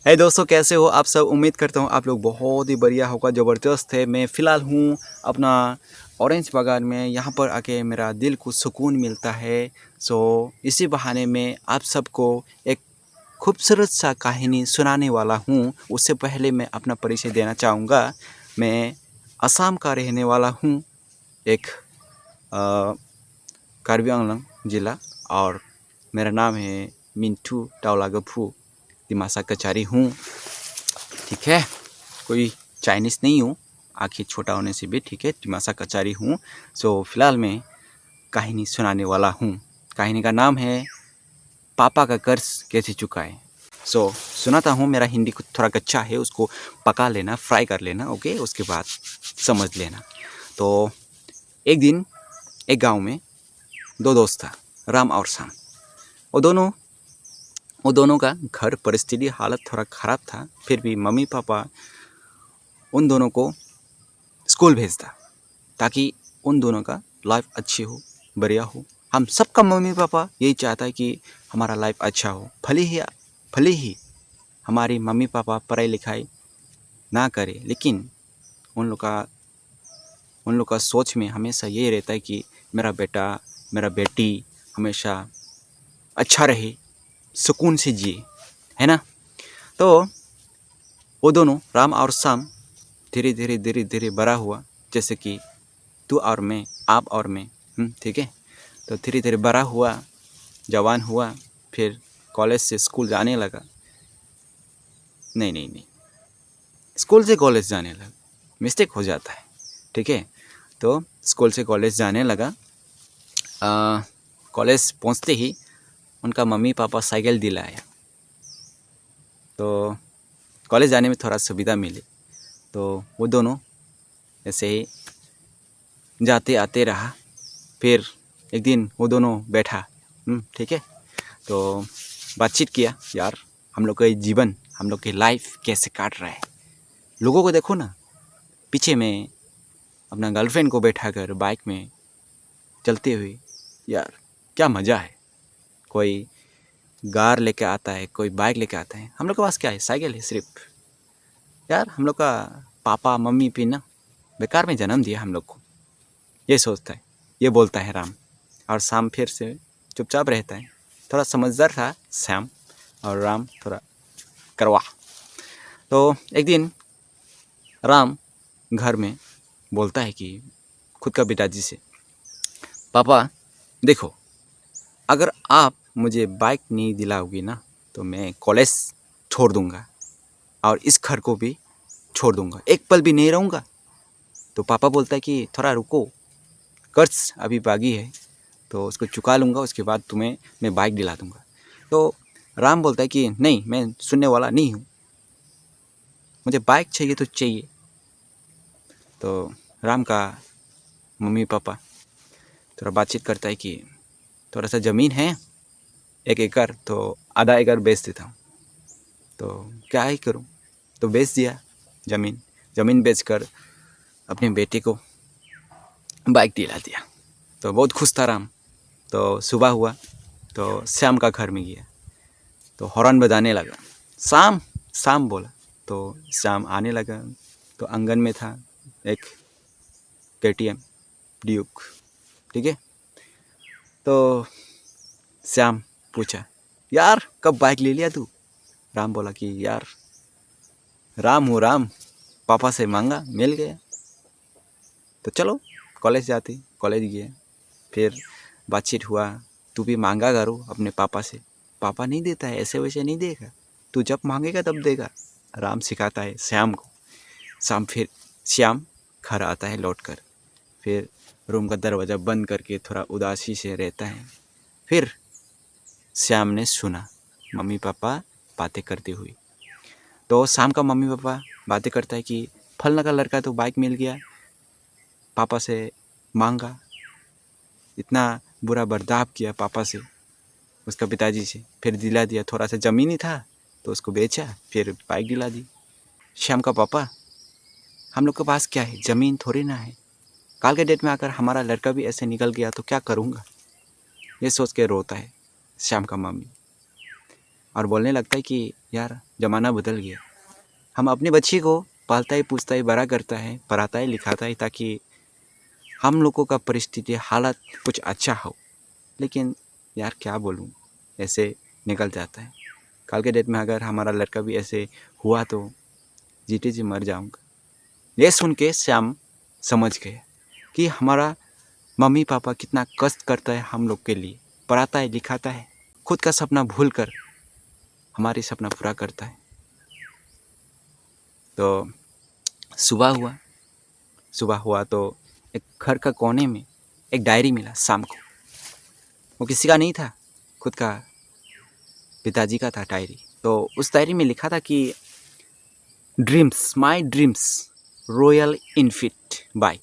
है दोस्तों, कैसे हो आप सब। उम्मीद करता हूँ आप लोग बहुत ही बढ़िया होगा, ज़बरदस्त है। मैं फ़िलहाल हूँ अपना ऑरेंज बागान में। यहाँ पर आके मेरा दिल को सुकून मिलता है। सो इसी बहाने में आप सबको एक खूबसूरत सा कहानी सुनाने वाला हूँ। उससे पहले मैं अपना परिचय देना चाहूँगा। मैं असम का रहने वाला हूँ, एक कार्बी आंगलंग ज़िला, और मेरा नाम है मिंटू टावलागफू दिमासा कचारी हूँ। ठीक है, कोई चाइनीज़ नहीं हूँ, आखिर छोटा होने से भी ठीक है, दिमासा कचारी हूँ। सो फिलहाल मैं कहानी सुनाने वाला हूँ। कहानी का नाम है पापा का कर्ज कैसे चुकाएं। सो सुनाता हूँ। मेरा हिंदी कुछ थोड़ा कच्चा है, उसको पका लेना, फ्राई कर लेना, ओके, उसके बाद समझ लेना। तो एक दिन एक गांव में दो दोस्त था, राम और श्याम। वो दोनों का घर परिस्थिति हालत थोड़ा ख़राब था, फिर भी मम्मी पापा उन दोनों को स्कूल भेजता ताकि उन दोनों का लाइफ अच्छी हो, बढ़िया हो। हम सबका मम्मी पापा यही चाहता है कि हमारा लाइफ अच्छा हो। भले ही हमारी मम्मी पापा पढ़ाई लिखाई ना करें, लेकिन उन लोग का सोच में हमेशा यही रहता है कि मेरा बेटा, मेरा बेटी हमेशा अच्छा रहे, सुकून से जिए, है ना। तो वो दोनों राम और श्याम धीरे धीरे बड़ा हुआ, जैसे कि तू और मैं, आप और मैं, ठीक है। तो धीरे धीरे बड़ा हुआ, जवान हुआ, फिर कॉलेज से स्कूल जाने लगा। नहीं, स्कूल से कॉलेज जाने लगा, मिस्टेक हो जाता है, ठीक है। तो स्कूल से कॉलेज जाने लगा। कॉलेज पहुंचते ही उनका मम्मी पापा साइकिल दिलाया, तो कॉलेज जाने में थोड़ा सुविधा मिली। तो वो दोनों ऐसे ही जाते आते रहा। फिर एक दिन वो दोनों बैठा, ठीक है, तो बातचीत किया, यार हम लोग का जीवन, हम लोग की लाइफ कैसे काट रहा है। लोगों को देखो ना, पीछे में अपना गर्लफ्रेंड को बैठा कर बाइक में चलते हुए, यार क्या मज़ा है। कोई कार लेके आता है, कोई बाइक लेके आता है, हम लोग के पास क्या है, साइकिल है सिर्फ। यार हम लोग का पापा मम्मी भी ना बेकार में जन्म दिया हम लोग को, ये सोचता है, ये बोलता है राम। और श्याम फिर से चुपचाप रहता है। थोड़ा समझदार था श्याम, और राम थोड़ा करवा। तो एक दिन राम घर में बोलता है कि खुद का पिताजी से, पापा देखो, अगर आप मुझे बाइक नहीं दिलाओगी ना, तो मैं कॉलेज छोड़ दूंगा और इस घर को भी छोड़ दूंगा, एक पल भी नहीं रहूँगा। तो पापा बोलता है कि थोड़ा रुको, कर्ज अभी बाकी है, तो उसको चुका लूँगा, उसके बाद तुम्हें मैं बाइक दिला दूँगा। तो राम बोलता है कि नहीं, मैं सुनने वाला नहीं हूँ, मुझे बाइक चाहिए तो चाहिए। तो राम का मम्मी पापा थोड़ा बातचीत करता है कि थोड़ा सा ज़मीन है, 1 एकड़, तो आधा एकड़ बेच देता हूँ। तो क्या ही करूँ, तो बेच दिया ज़मीन बेचकर अपने बेटे को बाइक दिला दिया। तो बहुत खुश था राम। तो सुबह हुआ तो श्याम का घर में गया, तो हॉर्न बजाने लगा, श्याम श्याम बोला। तो श्याम आने लगा, तो आंगन में था एक KTM ड्यूक, ठीक है। तो श्याम पूछा, यार कब बाइक ले लिया तू। राम बोला कि यार राम हूँ राम, पापा से मांगा मिल गया, तो चलो कॉलेज जाते। कॉलेज गए, फिर बातचीत हुआ, तू भी मांगा करो अपने पापा से, पापा नहीं देता है, ऐसे वैसे नहीं देगा, तू जब मांगेगा तब देगा। राम सिखाता है श्याम को। श्याम घर आता है लौट कर, फिर रूम का दरवाज़ा बंद करके थोड़ा उदासी से रहता है। फिर श्याम ने सुना मम्मी पापा बातें करते हुए। तो शाम का मम्मी पापा बातें करता है कि फलना का लड़का तो बाइक मिल गया, पापा से मांगा, इतना बुरा बर्ताव किया पापा से, उसका पिताजी से, फिर दिला दिया। थोड़ा सा ज़मीन ही था तो उसको बेचा, फिर बाइक दिला दी। श्याम का पापा, हम लोग के पास क्या है, ज़मीन थोड़ी ना है, कल के डेट में अगर हमारा लड़का भी ऐसे निकल गया तो क्या करूँगा, ये सोच के रोता है श्याम का मम्मी। और बोलने लगता है कि यार ज़माना बदल गया। हम अपने बच्चे को पालता है, पूछता है, बड़ा करता है, पढ़ाता है, लिखाता है ताकि हम लोगों का परिस्थिति हालत कुछ अच्छा हो। लेकिन यार क्या बोलूँ, ऐसे निकल जाता है। कल के डेट में अगर हमारा लड़का भी ऐसे हुआ तो जीते जी मर जाऊँगा। ये सुन के श्याम समझ गया कि हमारा मम्मी पापा कितना कष्ट करता है हम लोग के लिए, पढ़ाता है, लिखाता है, खुद का सपना भूल कर हमारी सपना पूरा करता है। तो सुबह हुआ तो एक घर का कोने में एक डायरी मिला शाम को। वो किसी का नहीं था, खुद का पिताजी का था डायरी। तो उस डायरी में लिखा था कि dreams, my dreams, Royal Enfield bike.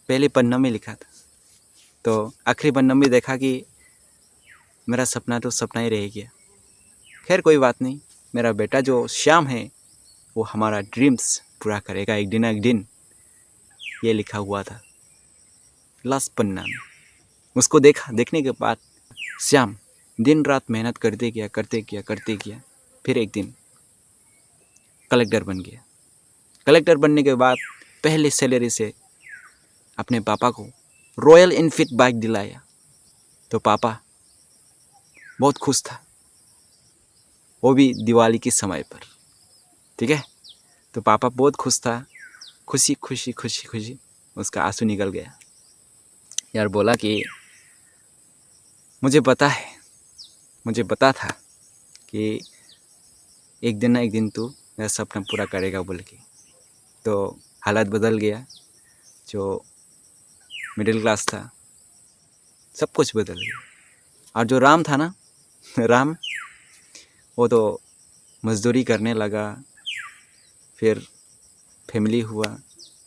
पहले पन्ना में लिखा था, तो आखिरी पन्ना में देखा कि मेरा सपना तो सपना ही रह गया। खैर कोई बात नहीं, मेरा बेटा जो श्याम है वो हमारा ड्रीम्स पूरा करेगा एक दिन एक दिन, ये लिखा हुआ था लास्ट पन्ना में। उसको देखने के बाद श्याम दिन रात मेहनत करते गया। फिर एक दिन कलेक्टर बन गया। कलेक्टर बनने के बाद पहले सैलरी से अपने पापा को रॉयल इनफिट बाइक दिलाया। तो पापा बहुत खुश था, वो भी दिवाली के समय पर, ठीक है। तो पापा बहुत खुश था, खुशी उसका आंसू निकल गया। यार बोला कि मुझे पता था कि एक दिन ना एक दिन तू मेरा सपना पूरा करेगा बोल के। तो हालात बदल गया, जो मिडिल क्लास था सब कुछ बदल गया। और जो राम था ना, राम वो तो मज़दूरी करने लगा, फिर फैमिली हुआ,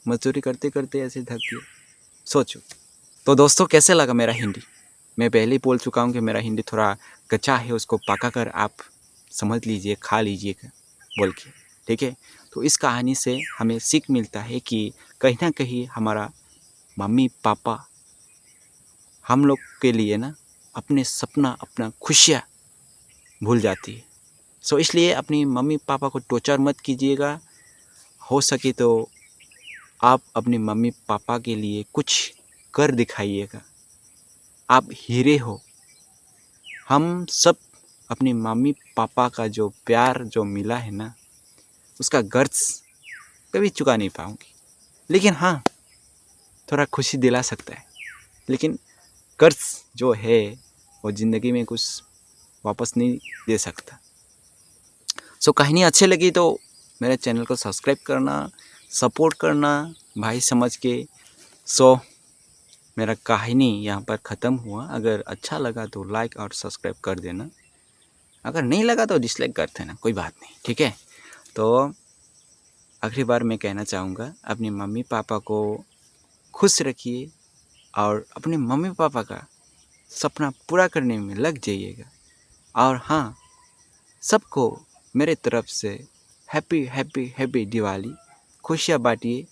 मज़दूरी करते करते ऐसे थक गया। सोचो। तो दोस्तों कैसे लगा मेरा हिंदी? मैं पहले ही बोल चुका हूँ कि मेरा हिंदी थोड़ा कच्चा है, उसको पका कर आप समझ लीजिए, खा लीजिएगा बोल के, ठीक है। तो इस कहानी से हमें सीख मिलता है कि कहीं ना कहीं हमारा मम्मी पापा हम लोग के लिए ना अपने सपना, अपना खुशियाँ भूल जाती है। सो इसलिए अपनी मम्मी पापा को टॉर्चर मत कीजिएगा। हो सके तो आप अपने मम्मी पापा के लिए कुछ कर दिखाइएगा। आप हीरे हो। हम सब अपनी मम्मी पापा का जो प्यार जो मिला है ना, उसका गर्ज कभी चुका नहीं पाऊंगी। लेकिन हाँ, थोड़ा खुशी दिला सकता है, लेकिन कर्ज जो है वो ज़िंदगी में कुछ वापस नहीं दे सकता। सो कहानी अच्छी लगी तो मेरे चैनल को सब्सक्राइब करना, सपोर्ट करना भाई समझ के। सो मेरा कहानी यहाँ पर ख़त्म हुआ। अगर अच्छा लगा तो लाइक और सब्सक्राइब कर देना, अगर नहीं लगा तो डिसलाइक कर देना, कोई बात नहीं, ठीक है। तो आखिरी बार मैं कहना चाहूँगा, अपने मम्मी पापा को खुश रखिए और अपने मम्मी पापा का सपना पूरा करने में लग जाइएगा। और हाँ, सबको मेरे तरफ से हैप्पी हैप्पी हैप्पी दिवाली। खुशियाँ बांटिए,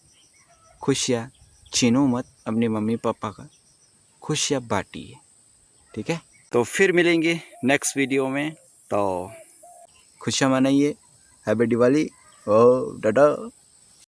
खुशियाँ छीनो मत, अपने मम्मी पापा का खुशियाँ बांटिए, ठीक है। तो फिर मिलेंगे नेक्स्ट वीडियो में। तो खुशियाँ मनाइए, हैप्पी दिवाली। ओ टाटा।